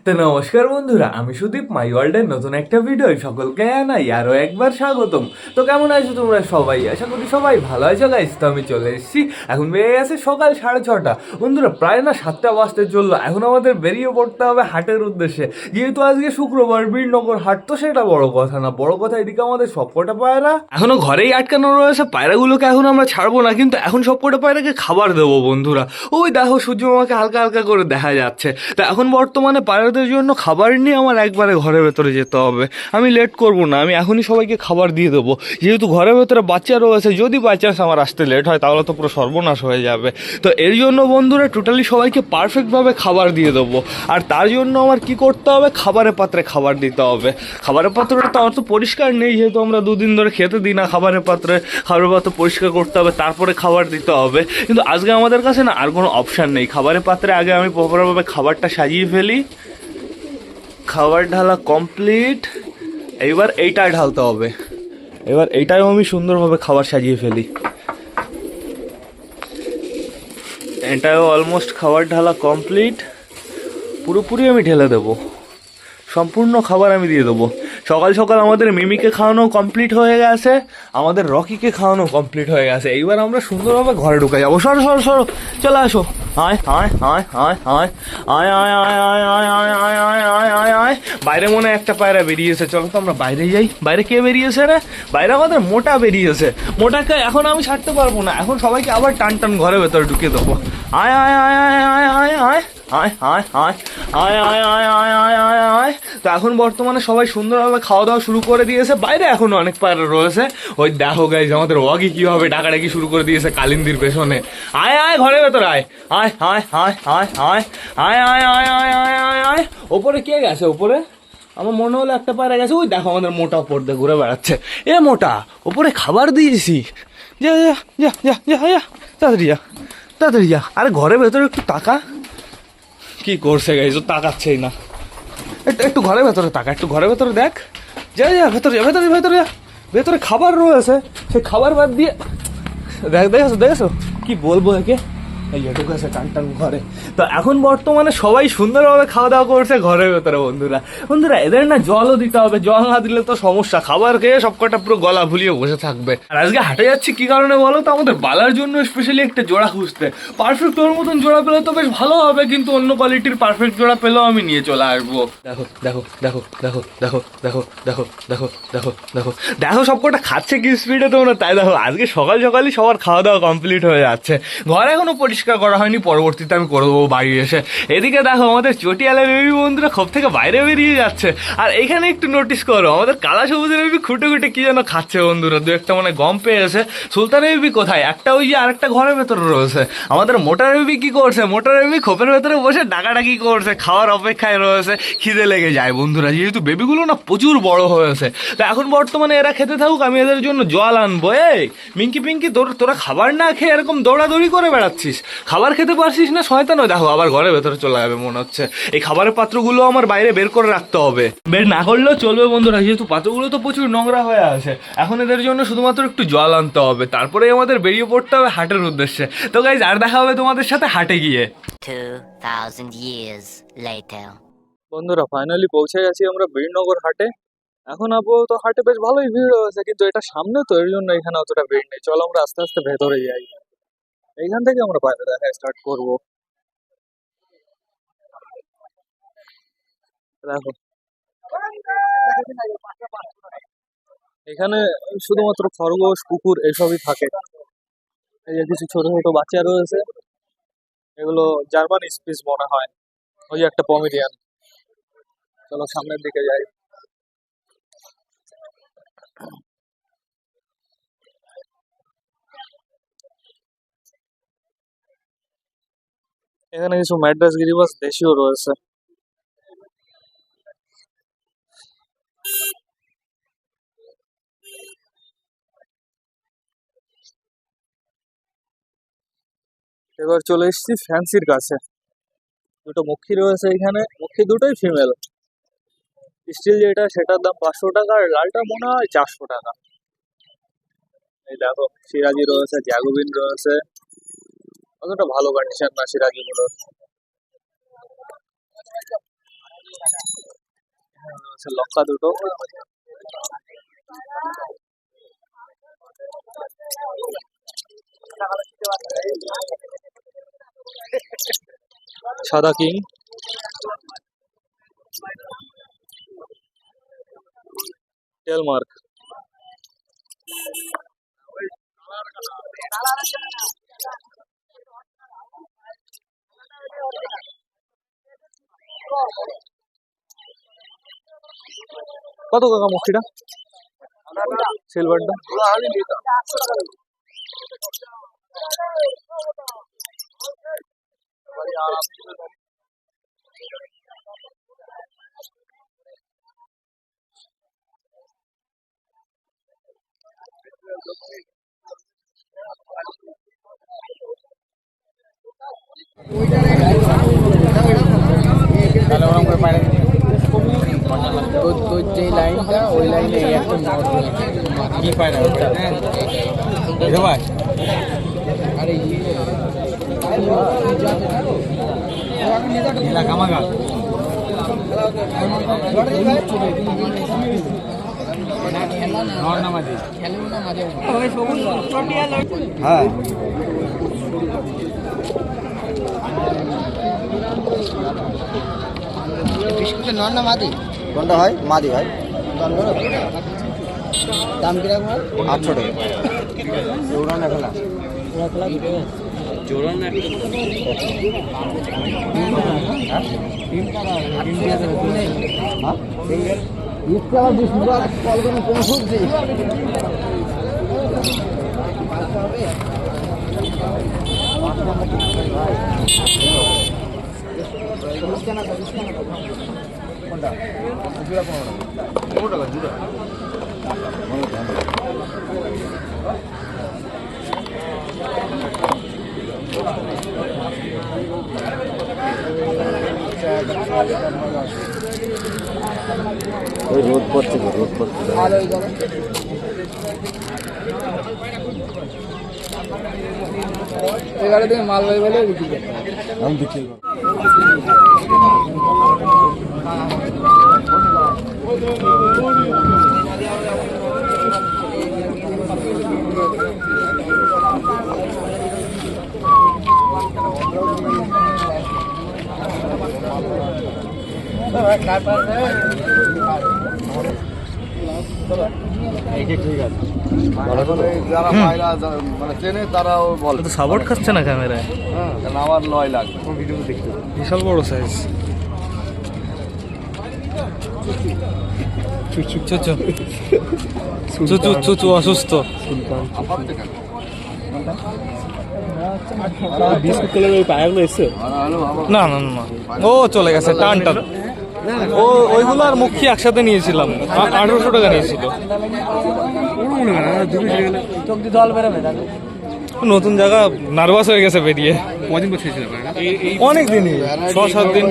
তো নমস্কার বন্ধুরা, আমি সুদীপ মাই ওয়ার্ল্ডের নতুন একটা ভিডিও সকলকে জানাই আরও একবার স্বাগতম। তো কেমন আছো তোমরা সবাই? আশা করি সবাই ভালো আছো গাইস। তো আমি চলে এসেছি, এখন বেরিয়ে গেছে সকাল 6:30। বন্ধুরা প্রায় না 7টা বাজতে চললো, এখন আমাদের বেরিয়ে পড়তে হবে হাটের উদ্দেশ্যে। যেহেতু আজকে শুক্রবার, বীরনগর হাট, তো সেটা বড় কথা না, বড় কথা এদিকে আমাদের সবকটা পায়রা এখনো ঘরেই আটকানো রয়েছে। পায়রাগুলোকে এখন আমরা ছাড়বো না, কিন্তু এখন সবকটা পায়রাকে খাবার দেবো বন্ধুরা। ওই দেখো সূর্য মামাকে হালকা হালকা করে দেখা যাচ্ছে। তো এখন বর্তমানে পায়রাদের জন্য খাবার নিয়ে আমার একবারে ঘরের ভেতরে যেতে হবে। আমি লেট করব না, আমি এখনই সবাইকে খাবার দিয়ে দেবো। যেহেতু ঘরের ভেতরে বাচ্চা রয়েছে, যদি বাই চান্স আমার আসতে লেট হয় তাহলে তো পুরো সর্বনাশ হয়ে যাবে। তো এর জন্য বন্ধুরা টোটালি সবাইকে পারফেক্টভাবে খাবার দিয়ে দেবো। আর তার জন্য আমার কি করতে হবে, খাবারের পাত্রে খাবার দিতে হবে। খাবারের পাত্রটা তো অত পরিষ্কার নেই, যেহেতু আমরা দুদিন ধরে খেতে দিই না খাবারের পাত্রে। খাবারের পাত্র পরিষ্কার করতে হবে, তারপরে খাবার দিতে হবে। কিন্তু আজকে আমাদের কাছে না আর কোনো অপশান নেই। খাবারের পাত্রে আগে আমি প্রপারভাবে খাবারটা সাজিয়ে ফেলি। খাবার ঢালা কমপ্লিট, এইবার এইটা ঢালতে হবে। এবার এইটাও আমি সুন্দরভাবে খাবার সাজিয়ে ফেলি। এটাও অলমোস্ট খাবার ঢালা কমপ্লিট, পুরোপুরি আমি ঢেলে দেবো। সম্পূর্ণ খাবার আমি দিয়ে দেবো। সকাল সকাল আমাদের মিমিকে খাওয়ানো কমপ্লিট হয়ে গেছে, আমাদের রকিকে খাওয়ানো কমপ্লিট হয়ে গেছে। এইবার আমরা সুন্দরভাবে ঘরে ঢুকে যাবো। সরো সরো সরো, চলে আসো। আয় আয় আয় আয় আয় আয় আয় আয় আয় আয় আয় আয় আয় আয় আয় আয়। বাইরে মনে হয় একটা পায়রা বেরিয়েছে, চলো তো আমরা বাইরে যাই। বাইরে কে বেরিয়েছে রে? বাইরে আমাদের মোটা বেরিয়েছে। মোটাকে এখন আমি ছাড়তে পারবো না, এখন সবাইকে আবার টান টান ঘরের ভেতরে ঢুকিয়ে দেবো। আয় আয় আয় আয় আয় আয় আয় আয় আয় আয় আয় আয় আয় আয় আয় আয় আয়। তো এখন বর্তমানে সবাই সুন্দরভাবে খাওয়া দাওয়া শুরু করে দিয়েছে। বাইরে এখনো অনেক পায়রা রয়েছে। ওই দেখো গাইজ আমাদের ওয়াগি কিভাবে ডাকাডাকি শুরু করে দিয়েছে কালিন্দির পেছনে। আয় আয় ঘরের ভেতর আয় আয় আয় আয় আয় আয় আয় আয় আয় আয় আয় আয় আয়। ওপরে কে গেছে? ওপরে আমার মনে হলো একটা পায়রা গেছে। ওই দেখো আমাদের মোটা ওপর দিয়ে ঘুরে বেড়াচ্ছে। এ মোটা, ওপরে খাবার দিয়েছি। যা যা যা যা যা যা, তাড়াতাড়ি যা তাড়াতাড়ি যা। আরে ঘরের ভেতরে একটু তাকা। কি করছে গাইজ, ও তাকাচ্ছেই না। একটু একটু ঘরের ভেতরে তাকা, একটু ঘরের ভেতরে দেখ। যা যা ভেতরে যা, ভেতরে ভেতরে যা। ভেতরে খাবার রয়েছে, সেই খাবার বাদ দিয়ে দেখ। দেখেছো দেখেছো কি বলবো একে? এই এটুকু আছে টান টান ঘরে। তো এখন বর্তমানে সবাই সুন্দরভাবে খাওয়া দাওয়া করছে ঘরের ভেতরে। বন্ধুরা বন্ধুরা এদের না জলও দিতে হবে, জল না দিলে তো সমস্যা। খাবার খেয়ে সবকটা পুরো গলা ভুলিয়ে বসে থাকবে। আর আজকে হাটে যাচ্ছি কি কারণে বলো তো? আমাদের বালার জন্য স্পেশালি একটা জোড়া খুঁজতে। পারফেক্ট ওর মতন জোড়া পেলে তো বেশ ভালো হবে, কিন্তু অন্য কোয়ালিটির পারফেক্ট জোড়া পেলেও আমি নিয়ে চলে আসবো। দেখো দেখো দেখো দেখো দেখো দেখো দেখো দেখো দেখো দেখো দেখো সবকটা খাচ্ছে কি স্পিডে তোমরা, তাই দেখো আজকে সকাল সকালই সবার খাওয়া দাওয়া কমপ্লিট হয়ে যাচ্ছে। ঘর এখনো পরিষ্কার করা হয়নি, পরবর্তীতে আমি করে দেবো বাড়ি এসে। এদিকে দেখো আমাদের চটিয়ালা বেবি বন্ধুরা খোপ থেকে বাইরে বেরিয়ে যাচ্ছে। আর এখানে একটু নোটিস করো, আমাদের কালা সবুজের বেবি খুঁটে খুঁটে কি যেন খাচ্ছে বন্ধুরা। দু একটা মানে গম পেয়েছে। সুলতানের বেবি কোথায়? একটা ওই যে আরেকটা ঘরের ভেতরে রয়েছে। আমাদের মোটার বেবি কি করছে? মোটার বেবি খোপের ভেতরে বসে ডাকাডাকি করছে, খাওয়ার অপেক্ষায় রয়েছে। খিদে লেগে যায় বন্ধুরা, যেহেতু বেবিগুলো না প্রচুর বড় হয়েছে। তো এখন বর্তমানে এরা খেতে থাকুক, আমি এদের জন্য জল আনবো। এই মিঙ্কি পিঙ্কি, তোরা খাবার না খেয়ে এরকম দৌড়াদৌড়ি করে বেড়াচ্ছিস, খাবার খেতে পারছিস না? শয়তান, দেখো আবার ঘরের ভেতরে চলে যাবে মনে হচ্ছে। এই খাবারের পাত্রগুলো আমার বাইরে বের করে রাখতে হবে। বের না করলেও চলবে বন্ধুরা, যেহেতু পাত্রগুলো তো প্রচুর নোংরা হয়ে আছে। এখন এদের জন্য শুধুমাত্র একটু জল আনতে হবে, তারপরেই আমাদের বেরিয়ে পড়তে হবে হাটের উদ্দেশ্যে। তো গাইজ আর দেখা হবে তোমাদের সাথে হাটে গিয়ে। 2000 years later. বন্ধুরা ফাইনালি পৌঁছে গেছি আমরা বীরনগর হাটে। এখন আপাতত হাটে বেশ ভালোই ভিড় হয়েছে, কিন্তু এটা সামনে তো এর জন্য এখানে অতটা ভিড় নেই। চলো আমরা আস্তে আস্তে ভেতরে যাই, এইখান থেকে আমরা বাইরে দেখা স্টার্ট করব। দেখো এখানে শুধুমাত্র খরগোশ, কুকুর এসবই থাকে। এই যে কিছু ছোট ছোট বাচ্চা রয়েছে, এগুলো জার্মান স্পিস মনে হয়। ওই যে একটা পমেরিয়ান। চলো সামনের দিকে যাই। এখানে কিছু ম্যাড্রাস গিরিবাস দেশিও রয়েছে। এবার চলে এসেছি ফ্যান্সির কাছে। দুটো মক্ষী রয়েছে এখানে, মক্ষী দুটোই ফিমেল। স্টিল যেটা সেটার দাম 500 টাকা, আর লালটা মনে হয় 400 টাকা। এই দেখো সিরাজি রয়েছে, জ্যাগুবিন রয়েছে। অতটা ভালো কন্ডিশন না সিরাজি গুলোর। লঙ্কা দুটো, সাদা কিং, টেলমার্ক, কত কাকা মুখিটা সিলভারটা? তোর যে লাইনটা ওই লাইনে একটা কি পায় না ভাই। আরে কামাগা হ্যাঁ বিস্কুটের নন না মাদি কোনটা হয়? মাদি ভাই। দাম কিরকম হয়? 800 টাকা। জোড়া না খেলা? জোড়া না রোদ পড়ছে, রোদ পড়ছে। এগারো দিন মাল বাই বলে বিক্রি করতে আমি বিক্রি যারা পায়রা মানে চেনে তারাও বলে সাপোর্ট খাচ্ছে না ক্যামেরায়। আমার 9 লাখ ভিডিও দেখতে বিশাল বড় সাইজ। চুচু অসুস্থ। না না না, ও চলে গেছে টান টান। ও ওইগুলো আর মুখী একসাথে নিয়েছিলাম, 1800 টাকা নিয়েছিল। নতুন জায়গা, নার্ভাস হয়ে গেছে বেরিয়ে। কদিন বসেছিল? অনেক দিনই, 6-7 দিন।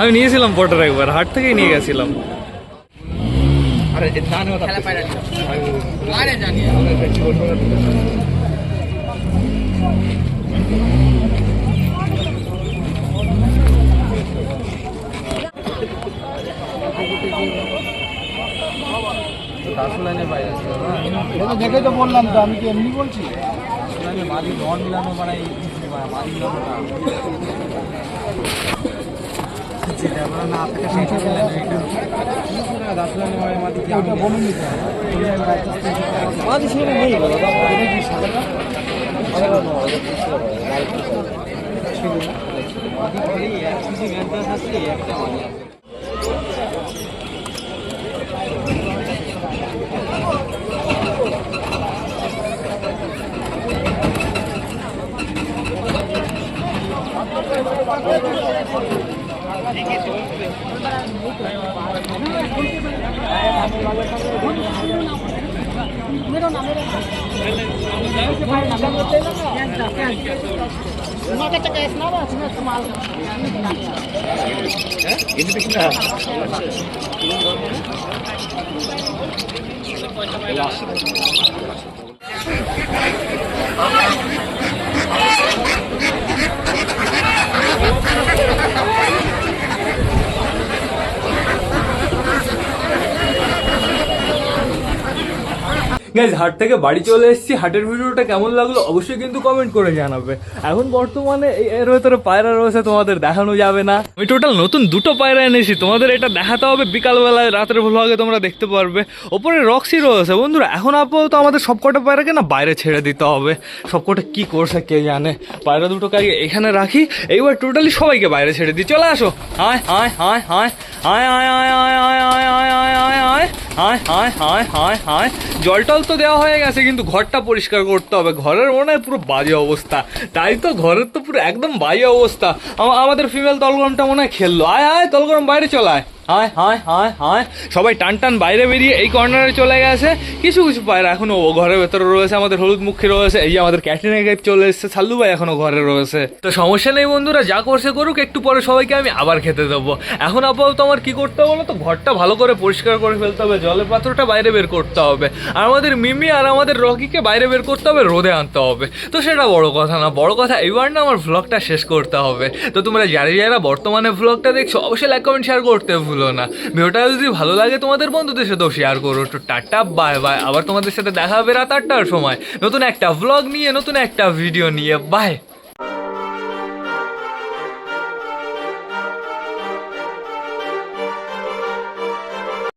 আমি নিয়েছিলাম পটার একবার, হাট থেকেই নিয়ে গেছিলাম। দেখে তো বললাম তো, আমি কি এমনি বলছি? মাদি নন মিলানো বানাই মাদি গাইজ হাট থেকে বাড়ি চলে এসেছি। হাটের ভিডিওটা কেমন লাগলো অবশ্যই কিন্তু কমেন্ট করে জানাবে। এখন বর্তমানে এর ভেতরে পায়রা রয়েছে, তোমাদের দেখানো যাবে না। আমি টোটাল নতুন 2টো পায়রা এনেছি, তোমাদের এটা দেখাতে হবে বিকালবেলায়, রাতের ভ্লগে তোমরা দেখতে পারবে। ওপরে রক্সি রয়েছে বন্ধুরা। এখন আপাতত আমাদের সবকটা পায়রাকে না বাইরে ছেড়ে দিতে হবে। সবকটা কি করছে কে জানে। পায়রা দুটোকে আগে এখানে রাখি, এইবার টোটালি সবাইকে বাইরে ছেড়ে দিই। চলে আসো। হায় হায় হায় হায় হায় হায় হায় হায় হায় হায় হায় হায় হায় হায় হায় হায় হায় হায় হায়। জল টল তো দেওয়া হয়ে গেছে, কিন্তু ঘরটা পরিষ্কার করতে হবে। ঘরের মনে হয় পুরো বাজে অবস্থা। তাই তো ঘরের তো পুরো একদম বাজে অবস্থা। আমাদের ফিমেল তলগরমটা মনে হয় খেললো। আয় আয় তলগরম বাইরে চলায়। হায় হায় হায় হায়। সবাই টান টান বাইরে বেরিয়ে এই কর্নারে চলে গেছে। কিছু কিছু পায়রা এখনো ঘরের ভেতরে রয়েছে। আমাদের হলুদ মুখী রয়েছে, এই যে আমাদের ক্যাটিনা গেট চলে এসেছে, সাল্লু ভাই এখনো ঘরে রয়েছে। তো সমস্যা নেই বন্ধুরা, যা করছে করুক, একটু পরে সবাইকে আমি আবার খেতে দেবো। এখন আপাতত আমার কি করতে হবে বলো তো, ঘরটা ভালো করে পরিষ্কার করে ফেলতে হবে, জলের পাত্রটা বাইরে বের করতে হবে, আর আমাদের মিমি আর আমাদের রকিকে বাইরে বের করতে হবে, রোদে আনতে হবে। তো সেটা বড় কথা না, বড় কথা এইবার না আমার ভ্লগটা শেষ করতে হবে। তো তোমরা যারা বর্তমানে ভ্লগটা দেখছো অবশ্যই লাইক কমেন্ট শেয়ার করতে ভুলো না। ভিডিওটা যদি ভালো লাগে তোমাদের বন্ধুদের সাথেও শেয়ার করো। তো টাটা বাই বাই। আবার তোমাদের সাথে দেখা হবে রাত 8টার সময় নতুন একটা ভ্লগ নিয়ে, নতুন একটা ভিডিও নিয়ে। বাই।